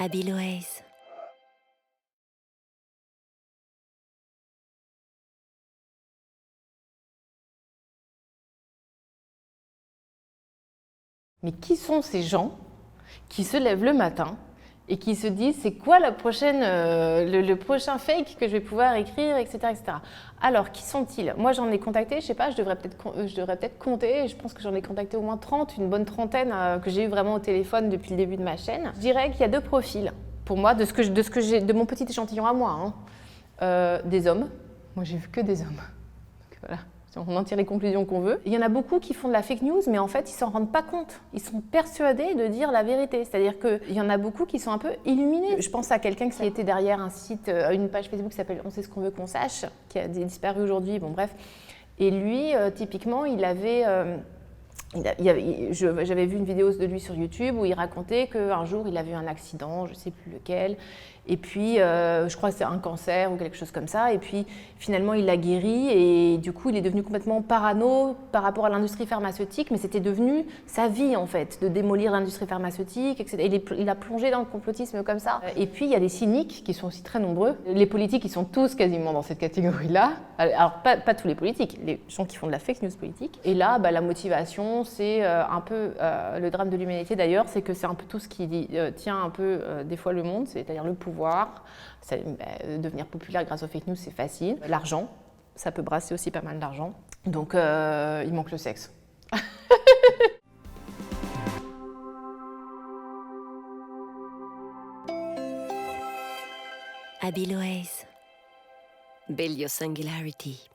Abiloaise. Mais qui sont ces gens qui se lèvent le matin et qui se disent c'est quoi le prochain fake que je vais pouvoir écrire, etc. etc. Alors, qui sont-ils? Moi, j'en ai contacté, je sais pas, je devrais peut-être compter, je pense que j'en ai contacté au moins 30, une bonne trentaine que j'ai eu vraiment au téléphone depuis le début de ma chaîne. Je dirais qu'il y a deux profils, pour moi, de mon petit échantillon à moi. Des hommes, moi j'ai vu que des hommes. Donc, voilà. On en tire les conclusions qu'on veut. Il y en a beaucoup qui font de la fake news, mais en fait, ils s'en rendent pas compte. Ils sont persuadés de dire la vérité. C'est-à-dire qu'il y en a beaucoup qui sont un peu illuminés. Je pense à quelqu'un qui était derrière un site, une page Facebook qui s'appelle On sait ce qu'on veut qu'on sache, qui a disparu aujourd'hui, bon bref. Et lui, typiquement, j'avais vu une vidéo de lui sur YouTube où il racontait qu'un jour, il avait eu un accident, je ne sais plus lequel, et puis je crois que c'est un cancer ou quelque chose comme ça, et puis finalement, il l'a guéri, et du coup, il est devenu complètement parano par rapport à l'industrie pharmaceutique, mais c'était devenu sa vie, en fait, de démolir l'industrie pharmaceutique, etc. Il a plongé dans le complotisme comme ça. Et puis, il y a des cyniques qui sont aussi très nombreux. Les politiques, ils sont tous quasiment dans cette catégorie-là. Alors, pas tous les politiques, les gens qui font de la fake news politique. Et là, la motivation, c'est un peu le drame de l'humanité d'ailleurs, c'est que c'est un peu tout ce qui tient un peu des fois le monde, c'est-à-dire le pouvoir, devenir populaire grâce aux fake news, c'est facile. L'argent, ça peut brasser aussi pas mal d'argent. Donc il manque le sexe. Abiloaise. Bellio Singularity.